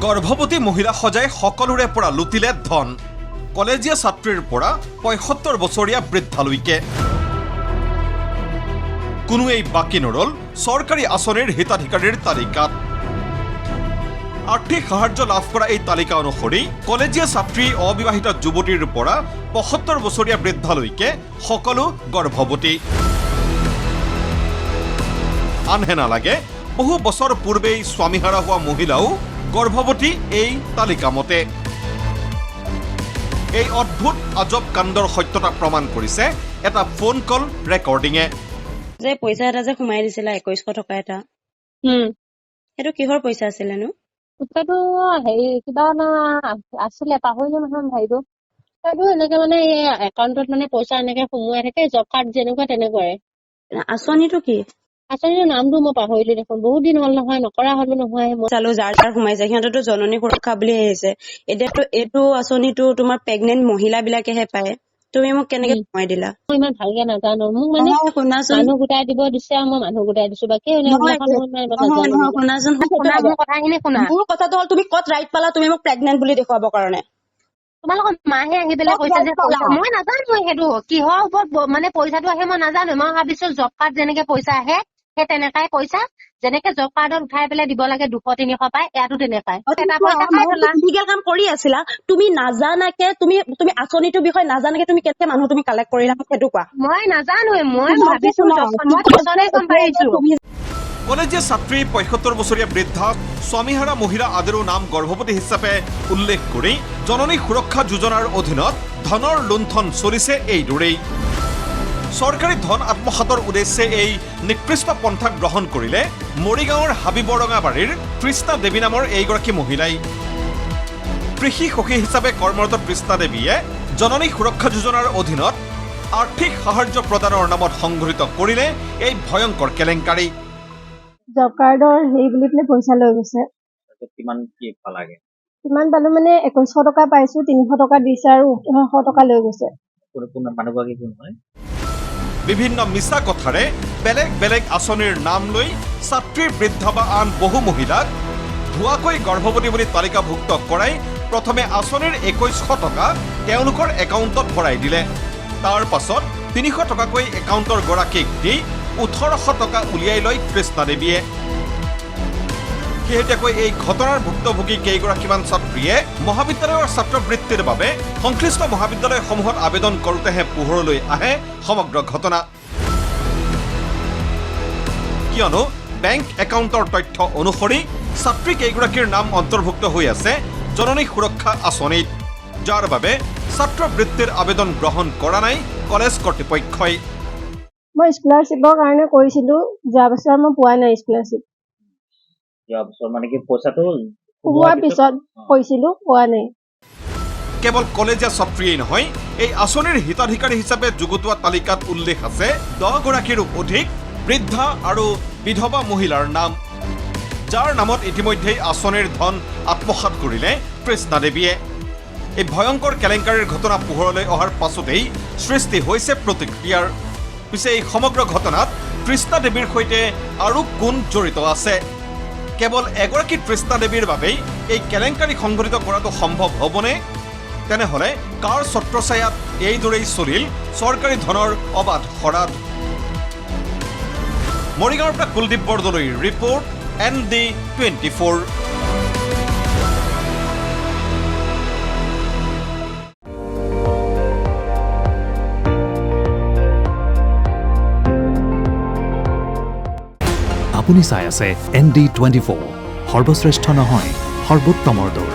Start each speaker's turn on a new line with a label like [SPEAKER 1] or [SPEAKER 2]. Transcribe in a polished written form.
[SPEAKER 1] গৰ্ভৱতী মহিলা সজাই সকলোৰে পৰা লুটিলে ধন। কলেজীয়া ছাত্ৰীৰ পৰা ৭৫ বছৰীয়া বৃদ্ধালৈকে কোনোৱেই বাকী নৰল চৰকাৰী আঁচনিৰ হিতাধিকাৰীৰ তালিকাত। আৰ্থিক সাহায্য লাভ কৰা এই তালিকা অনুসৰি কলেজীয়া ছাত্ৰী অবিবাহিত যুৱতীৰ পৰা ৭৫ বছৰীয়া বৃদ্ধালৈকে সকলো গৰ্ভৱতী। আনহে নালাগে বহু বছৰ পূৰ্বেই স্বামীহাৰা হোৱা মহিলাও গৰ্ভৱতী এই তালিকা মতে। এই অদ্ভুত আজব কাণ্ডৰ সত্যতা প্ৰমাণ কৰিছে এটা ফোন কল ৰেকৰ্ডিঙে।
[SPEAKER 2] যে পইচা এটা যে সোমাই দিছিলা ২১০০ টকা এটা, সেইটো কিহৰ পইচা আছিলেনো?
[SPEAKER 3] সেইটো হেৰি কিবা না আছিলে, পাহৰিলো নহয় হেৰিটো। সেইটো এনেকে মানে এই একাউণ্টত মানে পইচা এনেকে সোমোৱাই থাকে, জব কাৰ্ড যেনেকুৱা তেনেকুৱাই।
[SPEAKER 2] আঁচনিটো কি?
[SPEAKER 3] আঁচনিটোৰ নামটো মই পাহৰিলো দেখোন, বহুত দিন হ'ল নহয়, নকৰা হলো নহয়। মই
[SPEAKER 2] চালো যাৰ সোমাইছে সিহঁততো জননী সুৰক্ষা বুলি আহিছে। এতিয়াতো এইটো আঁচনিটো তোমাৰ প্ৰেগনেন্ট মহিলা বিলাকেহে পায়। তুমি মোক কেনেকে সোমাই দিলা?
[SPEAKER 3] মই ইমান ভালকে নাজানো, মোক মানে
[SPEAKER 2] শুনাচোন,
[SPEAKER 3] মানুহ গোটাই দিব দিছে আৰু মই মানুহ গোটাই দিছো, বাকী
[SPEAKER 2] শুনাচোন,
[SPEAKER 3] কথাখিনি শুনা।
[SPEAKER 2] মোৰ কথাটো হ'ল তুমি ক'ত ৰাইট পালা তুমি মোক প্ৰেগনেন্ট বুলি দেখুৱাবৰ কাৰণে?
[SPEAKER 3] তোমালোকৰ মাহে আহি পেলাই কৈছে যে মই নাজানো সেইটো কিহৰ ওপৰত মানে পইচাটো আহে মই নাজানো। মই ভাবিছো জব কাৰ্ড যেনেকে পইচা আহে সেই তেনেকাই পইচা, যেনেকে জব কাৰ্ডত উঠাই পেলাই দিব লাগে ২০০-৩০০ পায়, ইয়াতো তেনেকাই এটা পইচা খাই পেলা।
[SPEAKER 2] লিগেল কাম কৰি আছিলা তুমি, নাজানাকে তুমি আঁচনিটোৰ বিষয়ে নাজানাকে তুমি কেতিয়া মানুহ তুমি কালেক্ট কৰিলা সেইটো কোৱা।
[SPEAKER 3] মই নাজানোৱে, মই ভাবিছো মই পিছতে গম পাইছো।
[SPEAKER 1] কলেজীয়া ছাত্ৰী ৭৫ বছৰীয়া বৃদ্ধা স্বামীহাৰা মহিলা আদিৰো নাম গৰ্ভৱতী হিচাপে উল্লেখ কৰি জননী সুৰক্ষা যোজনাৰ অধীনত ধনৰ লুণ্ঠন চলিছে এইদৰেই। চৰকাৰী ধন আত্মসাতৰ উদ্দেশ্যে এই নিকৃষ্ট পন্থা গ্ৰহণ কৰিলে মৰিগাঁৱৰ হাবিবৰঙাবাৰীৰ তৃষ্ণা দেৱী নামৰ এইগৰাকী মহিলাই। কৃষি সখী হিচাপে কৰ্মৰত তৃষ্ণা দেৱীয়ে জননী সুৰক্ষা যোজনাৰ অধীনত আৰ্থিক সাহায্য প্ৰদানৰ নামত সংঘটিত কৰিলে এই ভয়ংকৰ কেলেংকাৰী।
[SPEAKER 4] জব কাৰ্ডৰ হেৰি বুলি পেলাই পইচা লৈ গৈছে।
[SPEAKER 5] কিমান কি পালাগে?
[SPEAKER 4] কিমান পালো মানে ২১০০ টকা পাইছো, ৩০০ টকা দিছে আৰু ১০০ টকা লৈ গৈছে।
[SPEAKER 5] মানুহগৰাকী কোন হয়?
[SPEAKER 1] বিভিন্ন মিছা কথাৰে বেলেগ বেলেগ আঁচনিৰ নাম লৈ ছাত্ৰী, বৃদ্ধা বা আন বহু মহিলাক ভুৱাকৈ গৰ্ভৱতী বুলি তালিকাভুক্ত কৰাই প্ৰথমে আঁচনিৰ ২১০০ টকা তেওঁলোকৰ একাউণ্টত ভৰাই দিলে। তাৰ পাছত ৩০০ টকাকৈ একাউণ্টৰ গৰাকীক দি ১৮০০ টকা উলিয়াই লয় তৃষ্ণা দেৱীয়ে। শেহতীয়াকৈ এই ঘটনাৰ ভুক্তভোগী কেইগৰাকীমান ছাত্ৰীয়ে মহাবিদ্যালয়ৰ ছাত্ৰবৃত্তিৰ বাবে সংশ্লিষ্ট মহাবিদ্যালয়সমূহত আবেদন কৰোঁতেহে পোহৰলৈ আহে সমগ্ৰ ঘটনা। কিয়নো বেংক একাউণ্টৰ তথ্য অনুসৰি ছাত্ৰী কেইগৰাকীৰ নাম অন্তৰ্ভুক্ত হৈ আছে জননী সুৰক্ষা আঁচনিত, যাৰ বাবে ছাত্ৰবৃত্তিৰ আবেদন গ্ৰহণ কৰা নাই কলেজ কৰ্তৃপক্ষই।
[SPEAKER 4] মই স্কলাৰশ্বিপৰ কাৰণে কৰিছিলো, যোৱা বছৰ মই পোৱা নাই স্কলাৰশ্বিপ।
[SPEAKER 5] যোৱা বছৰ মানে কি পইচাটো
[SPEAKER 4] সোমোৱাৰ পিছত কৈছিলো, পোৱা নাই।
[SPEAKER 1] কেৱল কলেজীয়া ছাত্ৰীয়েই নহয়, এই আঁচনিৰ হিতাধিকাৰী হিচাপে যুগুতোৱা তালিকাত উল্লেখ আছে ১০ গৰাকীৰো অধিক বৃদ্ধা আৰু বিধৱা মহিলাৰ নাম, যাৰ নামত ইতিমধ্যেই আঁচনিৰ ধন আত্মসাৎ কৰিলে তৃষ্ণা দেৱীয়ে। এই ভয়ংকৰ কেলেংকাৰীৰ ঘটনা পোহৰলৈ অহাৰ পাছতেই সৃষ্টি হৈছে প্ৰতিক্ৰিয়াৰ। পিছে এই সমগ্ৰ ঘটনাত তৃষ্ণা দেৱীৰ সৈতে আৰু কোন জড়িত আছে? কেৱল এগৰাকী তৃষ্ণা দেৱীৰ বাবেই এই কেলেংকাৰী সংঘটিত কৰাটো সম্ভৱ হ'বনে? তেনেহ'লে কাৰ ছত্ৰছায়াত এইদৰেই চলিল চৰকাৰী ধনৰ অবাধ সৰাধ? মৰিগাঁৱৰ পৰা কুলদীপ বৰদলৈৰ ৰিপৰ্ট, ND24।
[SPEAKER 6] আপুনি চাই আছে ND24, সৰ্বশ্ৰেষ্ঠ নহয় সৰ্বোত্তমৰ দৌৰ।